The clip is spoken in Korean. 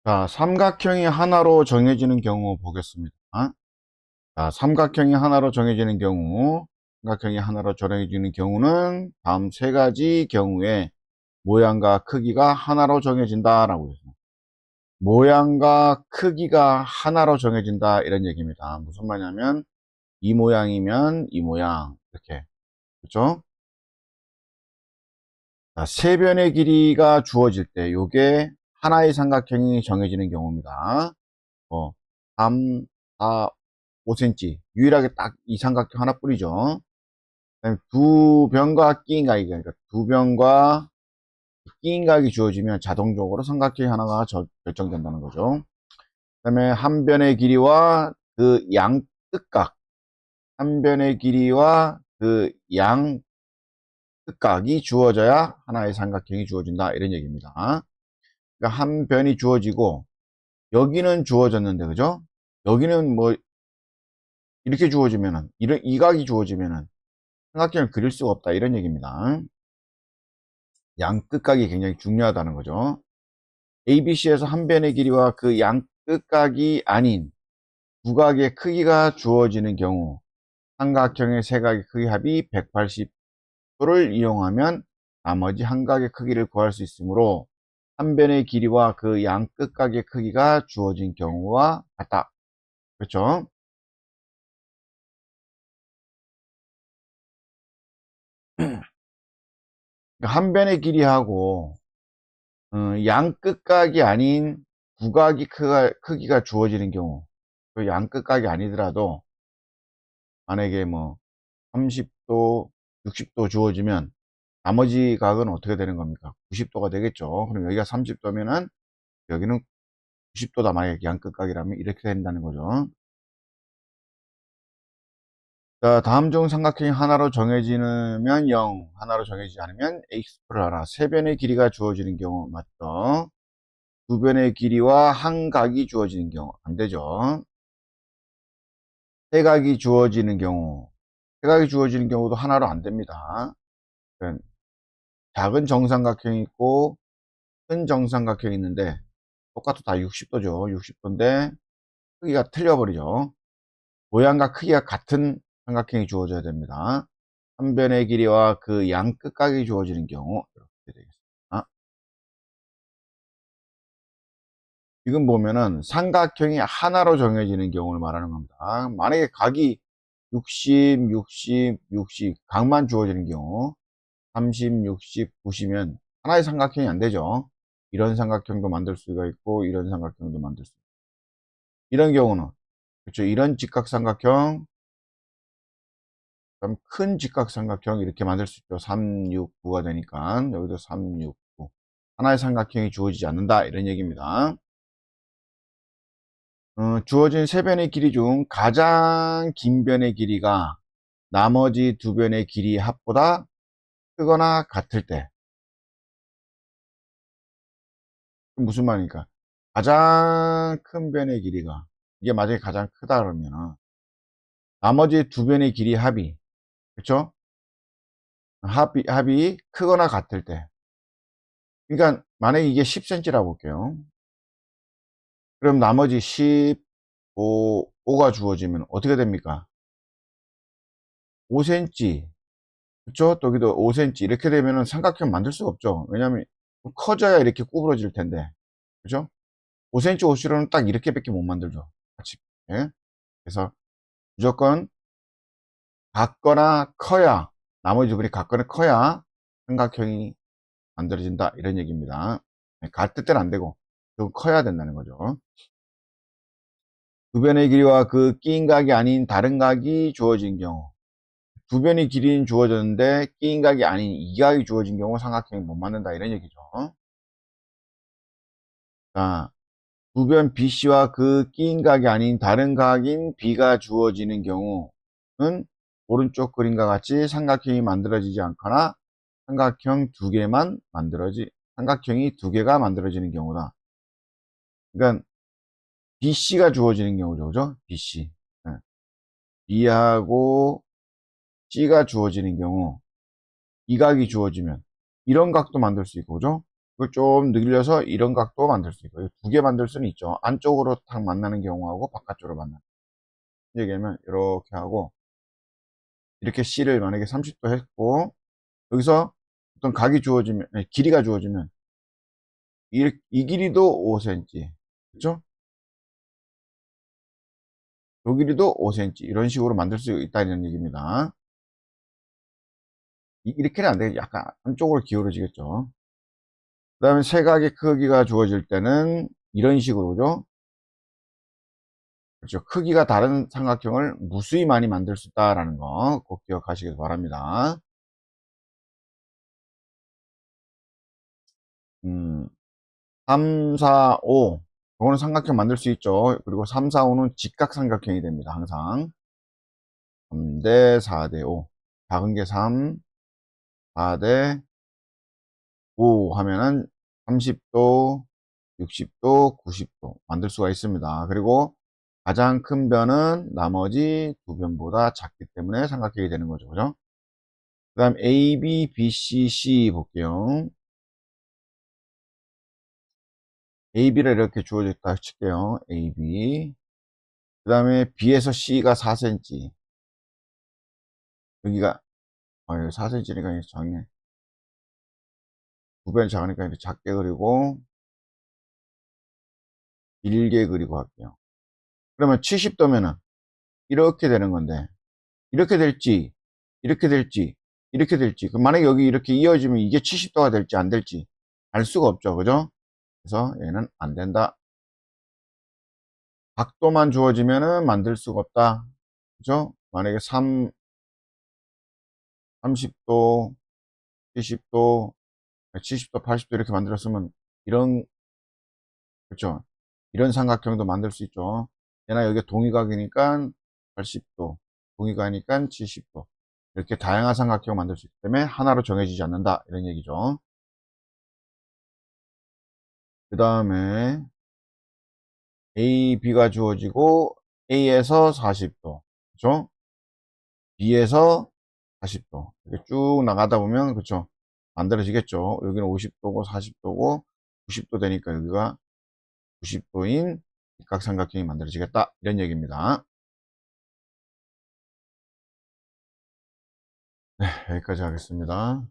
자, 삼각형이 하나로 정해지는 경우 보겠습니다. 자, 삼각형이 하나로 정해지는 경우, 삼각형이 하나로 정해지는 경우는 다음 세 가지 경우에 모양과 크기가 하나로 정해진다라고 했습니다. 모양과 크기가 하나로 정해진다 이런 얘기입니다. 무슨 말이냐면 이 모양이면 이 모양 이렇게, 그렇죠? 자, 세 변의 길이가 주어질 때 요게 하나의 삼각형이 정해지는 경우입니다. 3, 4, 5cm 유일하게 딱 이 삼각형 하나뿐이죠. 그다음에 두 변과 끼인각이, 그러니까 두 변과 끼인각이 주어지면 자동적으로 삼각형이 하나가 결정된다는 거죠. 그다음에 한 변의 길이와 그 양 끝각, 한 변의 길이와 그 양 끝각이 주어져야 하나의 삼각형이 주어진다 이런 얘기입니다. 그러니까 한 변이 주어지고 여기는 주어졌는데, 그죠? 여기는 뭐 이렇게 주어지면은, 이런 이각이 주어지면은 삼각형을 그릴 수가 없다 이런 얘기입니다. 양 끝각이 굉장히 중요하다는 거죠. ABC에서 한 변의 길이와 그 양 끝각이 아닌 두각의 크기가 주어지는 경우 삼각형의 세 각의 크기 합이 180도를 이용하면 나머지 한 각의 크기를 구할 수 있으므로 한 변의 길이와 그 양 끝각의 크기가 주어진 경우와 같다. 그렇죠? 한 변의 길이하고 양 끝각이 아닌 두각이 크기가 주어지는 경우, 그 양 끝각이 아니더라도 만약에 뭐 30도, 60도 주어지면 나머지 각은 어떻게 되는 겁니까? 90도가 되겠죠. 그럼 여기가 30도면은 여기는 90도다. 만약에 양 끝각이라면 이렇게 된다는 거죠. 자, 다음 중 삼각형이 하나로 정해지면 0, 하나로 정해지지 않으면 x를 하나, 세 변의 길이가 주어지는 경우 맞죠? 두 변의 길이와 한 각이 주어지는 경우 안 되죠. 세 각이 주어지는 경우, 세 각이 주어지는 경우도 하나로 안 됩니다. 그러니까 작은 정삼각형이 있고 큰 정삼각형이 있는데 똑같아, 다 60도죠. 60도인데 크기가 틀려버리죠. 모양과 크기가 같은 삼각형이 주어져야 됩니다. 한 변의 길이와 그 양 끝각이 주어지는 경우 이렇게 되겠습니다. 지금 보면은 삼각형이 하나로 정해지는 경우를 말하는 겁니다. 만약에 각이 60, 60, 60 각만 주어지는 경우 30, 60, 90이면 하나의 삼각형이 안 되죠. 이런 삼각형도 만들 수가 있고 이런 삼각형도 만들 수 있고, 이런 경우는, 그렇죠, 이런 직각삼각형, 그럼 큰 직각삼각형 이렇게 만들 수 있죠. 3, 6, 9가 되니까 여기도 3, 6, 9 하나의 삼각형이 주어지지 않는다 이런 얘기입니다. 주어진 세 변의 길이 중 가장 긴 변의 길이가 나머지 두 변의 길이 합보다 크거나 같을 때, 무슨 말입니까? 가장 큰 변의 길이가, 이게 만약에 가장 크다 그러면 나머지 두 변의 길이 합이, 그렇죠? 합이 크거나 같을 때, 그러니까 만약에 이게 10cm라고 볼게요. 그럼 나머지 15가 주어지면 어떻게 됩니까? 5cm, 그렇죠? 또 여기도 5cm 이렇게 되면은 삼각형 만들 수가 없죠. 왜냐하면 커져야 이렇게 구부러질 텐데, 그죠? 5cm, 5cm는 딱 이렇게밖에 못 만들죠. 같이. 예? 그래서 무조건 같거나 커야, 나머지 부분이 같거나 커야 삼각형이 만들어진다 이런 얘기입니다. 같을 때는 안 되고 좀 커야 된다는 거죠. 두 변의 길이와 그 끼인 각이 아닌 다른 각이 주어진 경우, 두 변의 길이는 주어졌는데 끼인 각이 아닌 이 각이 주어진 경우 삼각형이 못 만든다 이런 얘기죠. 자, 두 변 BC와 그 끼인 각이 아닌 다른 각인 B가 주어지는 경우는 오른쪽 그림과 같이 삼각형이 만들어지지 않거나 삼각형이 두 개가 만들어지는 경우다. 그러니까 BC가 주어지는 경우죠. 그죠? BC. 예. B하고 C가 주어지는 경우, 이 각이 주어지면 이런 각도 만들 수 있고, 그죠? 그걸 좀 늘려서 이런 각도 만들 수 있고, 두 개 만들 수는 있죠. 안쪽으로 탁 만나는 경우하고 바깥쪽으로 만나는. 얘기하면 이렇게 하고, 이렇게 C를 만약에 30도 했고, 여기서 어떤 각이 주어지면, 아니, 길이가 주어지면, 이 길이도 5cm. 그쵸? 요 길이도 5cm. 이런 식으로 만들 수 있다는 얘기입니다. 이렇게는 안 되겠죠. 약간 한쪽으로 기울어지겠죠. 그 다음에 세각의 크기가 주어질 때는 이런 식으로죠. 그렇죠. 크기가 다른 삼각형을 무수히 많이 만들 수 있다라는 거 꼭 기억하시길 바랍니다. 3, 4, 5. 이거는 삼각형 만들 수 있죠. 그리고 3, 4, 5는 직각삼각형이 됩니다. 항상. 3대 4대 5. 작은 게 3, 4대 5 하면은 30도, 60도, 90도 만들 수가 있습니다. 그리고 가장 큰 변은 나머지 두 변보다 작기 때문에 삼각형이 되는 거죠. 그죠? 그 다음 A, B, B, C, C 볼게요. A, B를 이렇게 주어져 있다 칠게요. A, B. 그 다음에 B에서 C가 4cm. 여기가, 여기 4cm니까 작네. 두 배는 작으니까 이렇게 작게 그리고, 길게 그리고 할게요. 그러면 70도면은 이렇게 되는 건데, 이렇게 될지, 이렇게 될지, 이렇게 될지. 만약에 여기 이렇게 이어지면 이게 70도가 될지 안 될지 알 수가 없죠. 그죠? 그래서 얘는 안 된다. 각도만 주어지면은 만들 수가 없다. 그죠? 만약에 30도, 70도, 70도, 80도 이렇게 만들었으면 이런, 그렇죠? 이런 삼각형도 만들 수 있죠. 얘나 여기 동의각이니까 80도, 동의각이니까 70도. 이렇게 다양한 삼각형 만들 수 있기 때문에 하나로 정해지지 않는다. 이런 얘기죠. 그 다음에 A, B가 주어지고 A에서 40도, 그렇죠? B에서 40도 이렇게 쭉 나가다 보면 그렇죠? 만들어지겠죠. 여기는 50도고 40도고 90도 되니까 여기가 90도인 직각삼각형이 만들어지겠다 이런 얘기입니다. 네, 여기까지 하겠습니다.